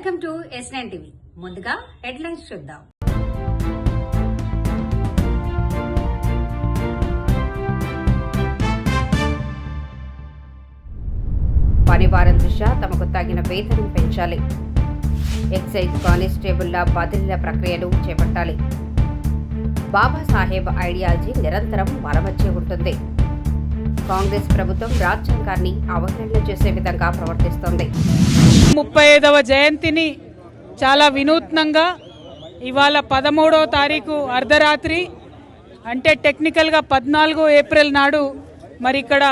Welcome to S9 TV. ముందుగా headlines చూద్దాం. పనివారం దృష్ట్యా తమకు తగిన వేతనం పెంచాలి. ఎక్సైజ్ కానిస్టేబుళ్ల బదిలీల ప్రక్రియను చేపట్టాలి. బాబాసాహెబ్ ఐడియాలజీ నిరంతరం మన మధ్య ఉంటుంది. కాంగ్రెస్ ప్రభుత్వం రాజ్యాంగాన్ని అవహేళన చేసే విధంగా ప్రవర్తిస్తోంది. 35వ జయంతిని చాలా వినూత్నంగా ఇవాళ 13వ తారీఖు అర్ధరాత్రి అంటే టెక్నికల్గా 14 ఏప్రిల్ నాడు మరి ఇక్కడ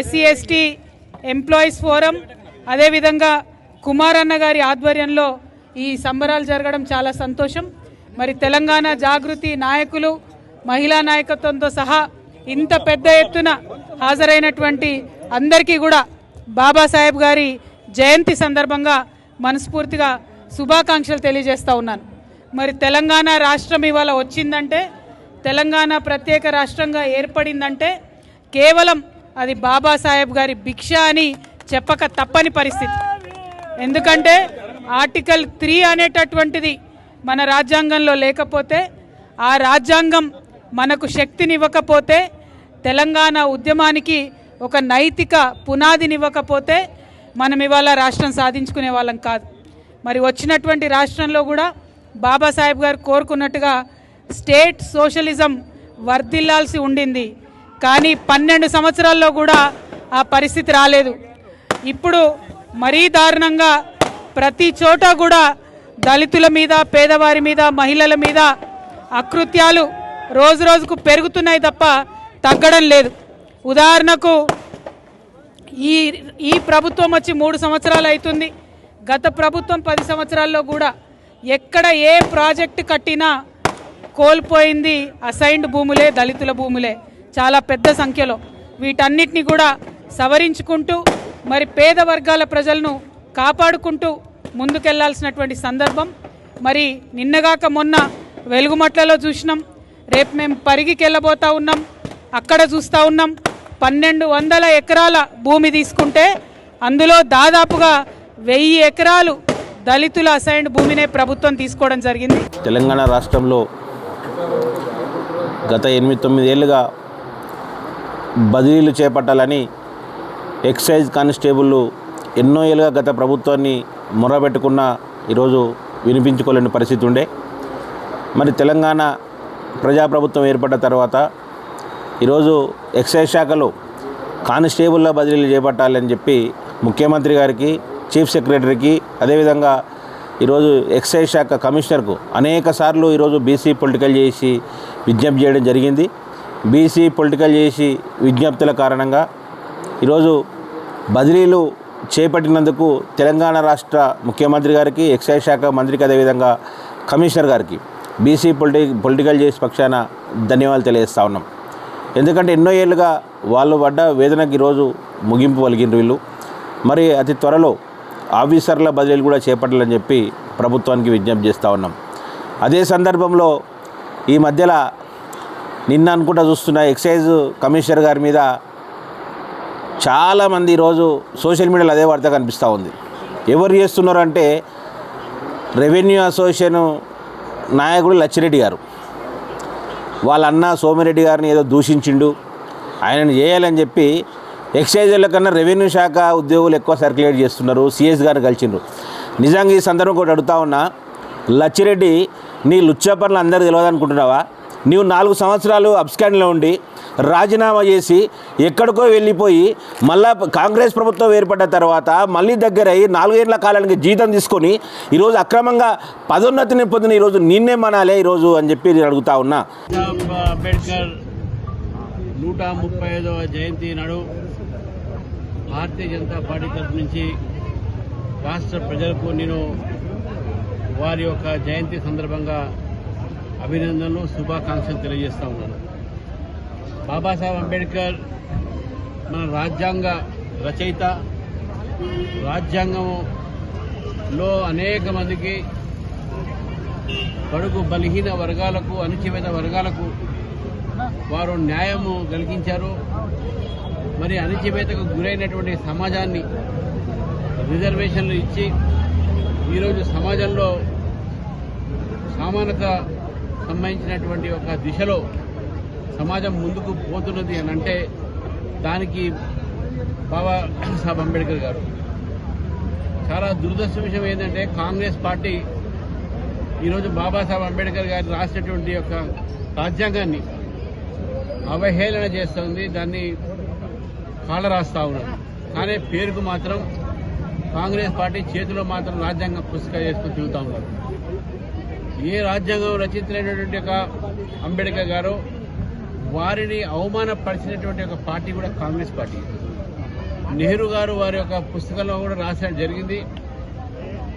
SC/ST ఎంప్లాయీస్ ఫోరం అదేవిధంగా కుమారన్న గారి ఆధ్వర్యంలో ఈ సంబరాలు జరగడం చాలా సంతోషం. మరి తెలంగాణ జాగృతి నాయకులు మహిళా నాయకత్వంతో సహా ఇంత పెద్ద ఎత్తున హాజరైనటువంటి అందరికీ కూడా బాబాసాహెబ్ గారి జయంతి సందర్భంగా మనస్ఫూర్తిగా శుభాకాంక్షలు తెలియజేస్తూ ఉన్నాను. మరి తెలంగాణ రాష్ట్రం ఇవాళ వచ్చిందంటే, తెలంగాణ ప్రత్యేక రాష్ట్రంగా ఏర్పడిందంటే కేవలం అది బాబాసాహెబ్ గారి భిక్ష అని చెప్పక తప్పని పరిస్థితి. ఎందుకంటే ఆర్టికల్ 3 అనేటటువంటిది మన రాజ్యాంగంలో లేకపోతే, ఆ రాజ్యాంగం మనకు శక్తినివ్వకపోతే, తెలంగాణ ఉద్యమానికి ఒక నైతిక పునాదినివ్వకపోతే మనం ఇవాళ రాష్ట్రం సాధించుకునే వాళ్ళం కాదు. మరి వచ్చినటువంటి రాష్ట్రంలో కూడా బాబాసాహెబ్ గారు కోరుకున్నట్టుగా స్టేట్ సోషలిజం వర్ధిల్లాల్సి ఉండింది. కానీ 12 సంవత్సరాల్లో కూడా ఆ పరిస్థితి రాలేదు. ఇప్పుడు మరీ దారుణంగా ప్రతి చోట కూడా దళితుల మీద, పేదవారి మీద, మహిళల మీద అకృత్యాలు రోజు రోజుకు పెరుగుతున్నాయి తప్ప తగ్గడం లేదు. ఉదాహరణకు ఈ ప్రభుత్వం వచ్చి 3 సంవత్సరాలు అవుతుంది. గత ప్రభుత్వం 10 సంవత్సరాల్లో కూడా ఎక్కడ ఏ ప్రాజెక్టు కట్టినా కోల్పోయింది అసైన్డ్ భూములే, దళితుల భూములే చాలా పెద్ద సంఖ్యలో. వీటన్నిటిని కూడా సవరించుకుంటూ మరి పేద వర్గాల ప్రజలను కాపాడుకుంటూ ముందుకెళ్లాల్సినటువంటి సందర్భం. మరి నిన్నగాక మొన్న వెలుగుమట్లలో చూసినాం, రేపు మేము పరిగికి వెళ్ళబోతా ఉన్నాం, అక్కడ చూస్తూ ఉన్నాం. 1200 ఎకరాల భూమి తీసుకుంటే అందులో దాదాపుగా 1000 ఎకరాలు దళితుల అసైన్డ్ భూమినే ప్రభుత్వం తీసుకోవడం జరిగింది. తెలంగాణ రాష్ట్రంలో గత 8-9 ఏళ్ళుగా బదిలీలు చేపట్టాలని ఎక్సైజ్ కానిస్టేబుళ్ళు ఎన్నో ఏళ్ళుగా గత ప్రభుత్వాన్ని మొరబెట్టుకున్న ఈరోజు వినిపించుకోలేని పరిస్థితి ఉండే. మరి తెలంగాణ ప్రజాప్రభుత్వం ఏర్పడ్డ తర్వాత ఈరోజు ఎక్సైజ్ శాఖలో కానిస్టేబుల్ల బదిలీలు చేపట్టాలని చెప్పి ముఖ్యమంత్రి గారికి, చీఫ్ సెక్రటరీకి, అదేవిధంగా ఈరోజు ఎక్సైజ్ శాఖ కమిషనర్కు అనేక సార్లు ఈరోజు బీసీ పొలిటికల్ చేసి విజ్ఞప్తి చేయడం జరిగింది. బీసీ పొలిటికల్ చేసి విజ్ఞప్తుల కారణంగా ఈరోజు బదిలీలు చేపట్టినందుకు తెలంగాణ రాష్ట్ర ముఖ్యమంత్రి గారికి, ఎక్సైజ్ శాఖ మంత్రికి, అదేవిధంగా కమిషనర్ గారికి బీసీ పొలిటికల్ చేసి పక్షాన ధన్యవాదాలు తెలియజేస్తూ ఉన్నాం. ఎందుకంటే ఎన్నో ఏళ్ళుగా వాళ్ళు పడ్డ వేదనకి ఈరోజు ముగింపు పలికిండ్రు వీళ్ళు. మరి అతి త్వరలో ఆఫీసర్ల బదిలీలు కూడా చేపట్టాలని చెప్పి ప్రభుత్వానికి విజ్ఞప్తి చేస్తూ ఉన్నాం. అదే సందర్భంలో ఈ మధ్యలో నిన్న అనుకుంటా చూస్తున్న ఎక్సైజ్ కమిషనర్ గారి మీద చాలామంది ఈరోజు సోషల్ మీడియాలో అదే వార్త కనిపిస్తూ ఉంది. ఎవరు చేస్తున్నారంటే రెవెన్యూ అసోసియేషన్ నాయకుడు లచ్చిరెడ్డి గారు వాళ్ళ అన్న సోమిరెడ్డి గారిని ఏదో దూషించిండు, ఆయనను చేయాలని చెప్పి ఎక్సైజ్ల కన్నా రెవెన్యూ శాఖ ఉద్యోగులు ఎక్కువ సర్క్యులేట్ చేస్తున్నారు. సిఎస్ గారిని కలిసిండ్రు. నిజంగా ఈ సందర్భం కూడా అడుగుతా ఉన్నా, లచ్చిరెడ్డి నీ లుచ్చా పనులు అందరూ తెలియదు అనుకుంటున్నావా? నీవు 4 సంవత్సరాలు అబ్స్కాండ్లో ఉండి రాజీనామా చేసి ఎక్కడికో వెళ్ళిపోయి మళ్ళా కాంగ్రెస్ ప్రభుత్వం ఏర్పడ్డ తర్వాత మళ్ళీ దగ్గర అయ్యి 4 ఏళ్ల కాలానికి జీతం తీసుకొని ఈరోజు అక్రమంగా పదోన్నతిని పొందిన ఈరోజు నిన్నే మనాలే ఈరోజు అని చెప్పి నేను అడుగుతా ఉన్నా. అంబేద్కర్ 135వ జయంతి నాడు భారతీయ జనతా పార్టీ తరఫు నుంచి రాష్ట్ర ప్రజలకు నేను వారి యొక్క జయంతి సందర్భంగా అభినందనలు, శుభాకాంక్షలు తెలియజేస్తూ ఉన్నాను. బాబాసాహెబ్ అంబేద్కర్ మన రాజ్యాంగ రచయిత. రాజ్యాంగంలో అనేక మందికి, బడుగు బలహీన వర్గాలకు, అణచివేత వర్గాలకు వారు న్యాయము కలిగించారు. మరి అణచివేతకు గురైనటువంటి సమాజాన్ని రిజర్వేషన్లు ఇచ్చి ఈరోజు సమాజంలో సమానత సంబంధించినటువంటి ఒక దిశలో సమాజం ముందుకు పోతున్నది అని అంటే దానికి బాబాసాహెబ్ అంబేద్కర్ గారు. చాలా దురదృష్ట విషయం ఏంటంటే కాంగ్రెస్ పార్టీ ఈరోజు బాబాసాహెబ్ అంబేద్కర్ గారు రాసినటువంటి యొక్క రాజ్యాంగాన్ని అవహేళన చేస్తుంది, దాన్ని కాలరాస్తా ఉన్నారు. కానీ పేరుకు మాత్రం కాంగ్రెస్ పార్టీ చేతిలో మాత్రం రాజ్యాంగం పుస్తకం చేసుకుని తిరుగుతూ ఉన్నారు. ఏ రాజ్యాంగం రచించినటువంటి ఒక అంబేద్కర్ గారు వారిని అవమానపరిచినటువంటి ఒక పార్టీ కూడా కాంగ్రెస్ పార్టీ. నెహ్రూ గారు వారి యొక్క పుస్తకంలో కూడా రాసడం జరిగింది.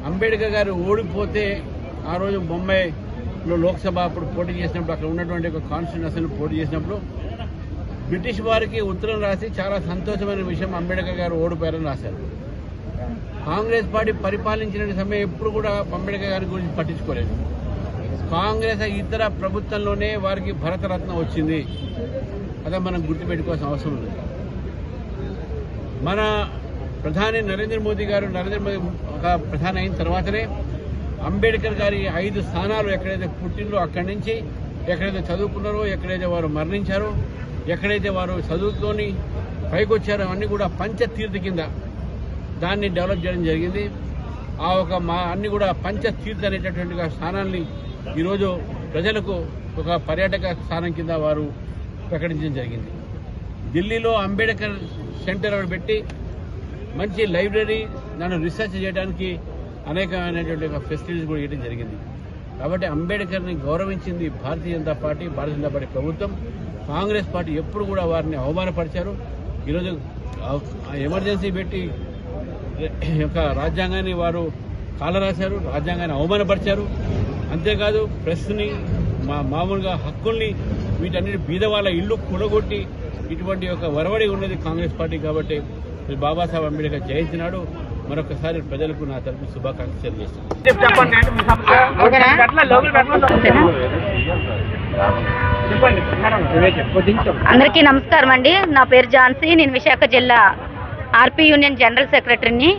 అంబేద్కర్ గారు ఓడిపోతే ఆ రోజు బొంబాయిలో లోక్సభ అప్పుడు పోటీ చేసినప్పుడు అక్కడ ఉన్నటువంటి ఒక కాన్స్టిట్యూషన్ పోటీ చేసినప్పుడు బ్రిటిష్ వారికి ఉత్తరం రాసి చాలా సంతోషమైన విషయం అంబేద్కర్ గారు ఓడిపోయారని రాశారు. కాంగ్రెస్ పార్టీ పరిపాలించిన సమయం ఎప్పుడు కూడా అంబేద్కర్ గారి గురించి పట్టించుకోలేదు. కాంగ్రెస్ ఇతర ప్రభుత్వంలోనే వారికి భరతరత్న వచ్చింది. అదే మనం గుర్తుపెట్టుకోవాల్సిన అవసరం ఉంది. మన ప్రధాని నరేంద్ర మోదీ ఒక ప్రధాని అయిన తర్వాతనే అంబేద్కర్ గారి 5 స్థానాలు ఎక్కడైతే పుట్టిందో అక్కడి నుంచి ఎక్కడైతే చదువుకున్నారో, ఎక్కడైతే వారు మరణించారో, ఎక్కడైతే వారు చదువుకొని పైకి వచ్చారో అవన్నీ కూడా పంచతీర్థ కింద దాన్ని డెవలప్ చేయడం జరిగింది. ఆ ఒక అన్ని కూడా పంచతీర్థ అనేటటువంటి స్థానాన్ని ఈరోజు ప్రజలకు ఒక పర్యాటక స్థానం కింద వారు ప్రకటించడం జరిగింది. ఢిల్లీలో అంబేద్కర్ సెంటర్ పెట్టి మంచి లైబ్రరీ, దాన్ని రీసెర్చ్ చేయడానికి అనేకమైనటువంటి ఫెసిలిటీస్ కూడా ఇవ్వడం జరిగింది. కాబట్టి అంబేద్కర్ని గౌరవించింది భారతీయ జనతా పార్టీ ప్రభుత్వం. కాంగ్రెస్ పార్టీ ఎప్పుడు కూడా వారిని అవమానపరిచారు. ఈరోజు ఎమర్జెన్సీ పెట్టి యొక్క రాజ్యాంగాన్ని వారు కాలరాశారు, రాజ్యాంగాన్ని అవమానపరిచారు. అంతేకాదు ప్రెస్ని, మామూలుగా హక్కుల్ని, వీటన్నిటి బీద వాళ్ళ ఇల్లు కూలగొట్టి ఇటువంటి ఒక వరవడి ఉన్నది కాంగ్రెస్ పార్టీ. కాబట్టి బాబాసాహెబ్ అంబేద్కర్ జయంతి నాడు మరొకసారి ప్రజలకు నా తరఫు శుభాకాంక్షలు చేస్తున్నాను. అందరికీ నమస్కారం అండి. నా పేరు ఝాన్సీ. నేను విశాఖ జిల్లా ఆర్పీ యూనియన్ జనరల్ సెక్రటరీని.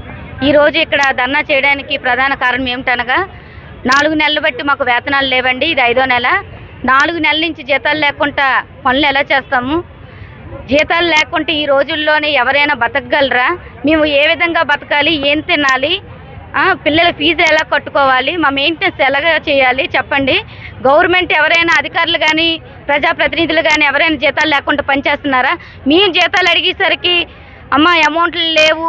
ఈరోజు ఇక్కడ ధర్నా చేయడానికి ప్రధాన కారణం ఏమిటనగా 4 నెలలు బట్టి మాకు వేతనాలు లేవండి. ఇది 5వ నెల. 4 నెలల నుంచి జీతాలు లేకుండా పనులు ఎలా చేస్తాము? జీతాలు లేకుంటే ఈ రోజుల్లోనే ఎవరైనా బతకగలరా? మేము ఏ విధంగా బతకాలి? ఏం తినాలి? పిల్లల ఫీజు ఎలా కట్టుకోవాలి? మా మెయింటెనెన్స్ ఎలాగా చేయాలి చెప్పండి. గవర్నమెంట్ ఎవరైనా అధికారులు కానీ ప్రజాప్రతినిధులు కానీ ఎవరైనా జీతాలు లేకుండా పనిచేస్తున్నారా? మేము జీతాలు అడిగేసరికి అమ్మ అమౌంట్లు లేవు,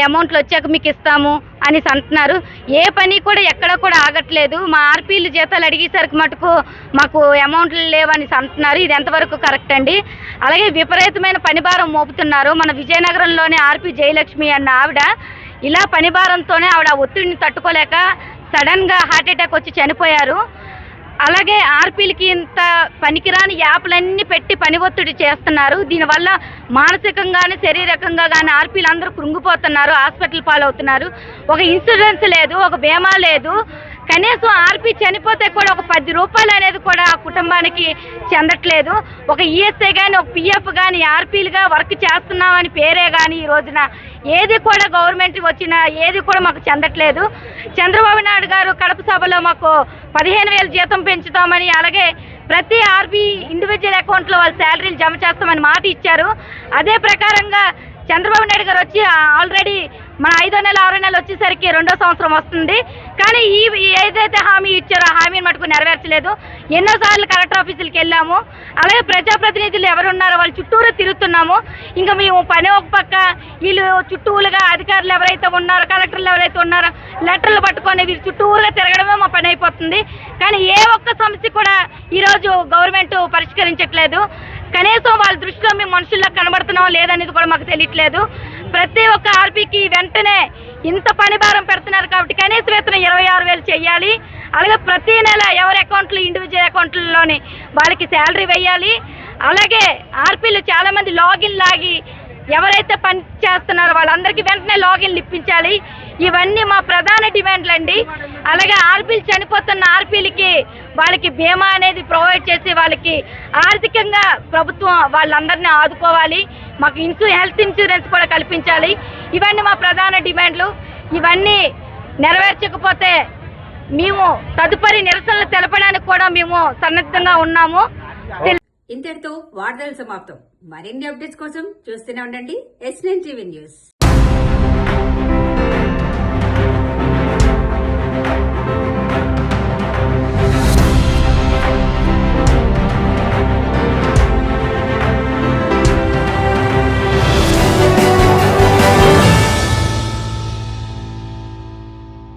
అమౌంట్లు వచ్చాక మీకు ఇస్తాము అని అంటున్నారు. ఏ పని కూడా ఎక్కడ కూడా ఆగట్లేదు. మా ఆర్పీలు జీతాలు అడిగేసరికి మటుకు మాకు అమౌంట్లు లేవని అంటున్నారు. ఇది ఎంతవరకు కరెక్ట్ అండి? అలాగే విపరీతమైన పనిభారం మోపుతున్నారు. మన విజయనగరంలోని ఆర్పీ జయలక్ష్మి అన్న ఆవిడ ఇలా పనిభారంతోనే ఆవిడ ఒత్తిడిని తట్టుకోలేక సడన్గా హార్ట్అటాక్ వచ్చి చనిపోయారు. అలాగే ఆర్పీలకి ఇంత పనికిరాని యాప్లన్నీ పెట్టి పని ఒత్తిడి చేస్తున్నారు. దీనివల్ల మానసికంగానే శారీరకంగా కానీ ఆర్పీలు అందరూ కృంగిపోతున్నారు, హాస్పిటల్ పాలవుతున్నారు. ఒక ఇన్సూరెన్స్ లేదు, ఒక బీమా లేదు. కనీసం ఆర్పీ చనిపోతే కూడా ఒక 10 రూపాయలు అనేది కూడా ఆ కుటుంబానికి చెందట్లేదు. ఒక ఈఎస్ఐ కానీ ఒక పిఎఫ్ కానీ ఆర్పీలుగా వర్క్ చేస్తున్నామని పేరే కానీ ఈ రోజున ఏది కూడా గవర్నమెంట్ వచ్చినా ఏది కూడా మాకు చెందట్లేదు. చంద్రబాబు నాయుడు గారు కడప సభలో మాకు 15,000 జీతం పెంచుతామని, అలాగే ప్రతి ఆర్పీ ఇండివిజువల్ అకౌంట్లో వాళ్ళ శాలరీలు జమ చేస్తామని మాట ఇచ్చారు. అదే ప్రకారంగా చంద్రబాబు నాయుడు గారు వచ్చి ఆల్రెడీ మన 5వ నెల 6వ నెల వచ్చేసరికి 2వ సంవత్సరం వస్తుంది. కానీ ఏదైతే హామీ ఇచ్చారో ఆ హామీని మటుకు నెరవేర్చలేదు. ఎన్నోసార్లు కలెక్టర్ ఆఫీసులకు వెళ్ళాము. అలాగే ప్రజాప్రతినిధులు ఎవరున్నారో వాళ్ళ చుట్టూరు తిరుగుతున్నాము. ఇంకా మేము పని ఒక పక్క, వీళ్ళు చుట్టూలుగా అధికారులు ఎవరైతే ఉన్నారో, కలెక్టర్లు ఎవరైతే ఉన్నారో లెటర్లు పట్టుకొని వీళ్ళు చుట్టూరుగా తిరగడమే మా పని అయిపోతుంది. కానీ ఏ ఒక్క సమస్య కూడా ఈరోజు గవర్నమెంట్ పరిష్కరించట్లేదు. కనీసం వాళ్ళ దృష్టిలో మేము మనుషుల్లో కనబడుతున్నామో లేదనేది కూడా మాకు తెలియట్లేదు. ప్రతి ఒక్క ఆర్పీకి వెంటనే ఇంత పని భారం పెడుతున్నారు కాబట్టి కనీస వేతనం 26,000 చేయాలి. అలాగే ప్రతి నెల ఎవరి అకౌంట్లు ఇండివిజువల్ అకౌంట్లలోని వాళ్ళకి శాలరీ వేయాలి. అలాగే ఆర్పీలు చాలామంది లాగిన్ లాగి ఎవరైతే పని చేస్తున్నారో వాళ్ళందరికీ వెంటనే లాగిన్లు ఇప్పించాలి. ఇవన్నీ మా ప్రధాన డిమాండ్లు అండి. అలాగే ఆర్పీలు చనిపోతున్న ఆర్పీలకి వాళ్ళకి బీమా అనేది ప్రొవైడ్ చేసి వాళ్ళకి ఆర్థికంగా ప్రభుత్వం వాళ్ళందరినీ ఆదుకోవాలి. మాకు హెల్త్ ఇన్సూరెన్స్ కూడా కల్పించాలి. ఇవన్నీ మా ప్రధాన డిమాండ్లు. ఇవన్నీ నెరవేర్చకపోతే మేము తదుపరి నిరసనలు తెలపడానికి కూడా మేము సన్నద్ధంగా ఉన్నాము. ఇంతటితో వార్తలు సమాప్తం. మరిన్ని అప్డేట్స్ కోసం చూస్తూనే ఉండండి S9 TV న్యూస్.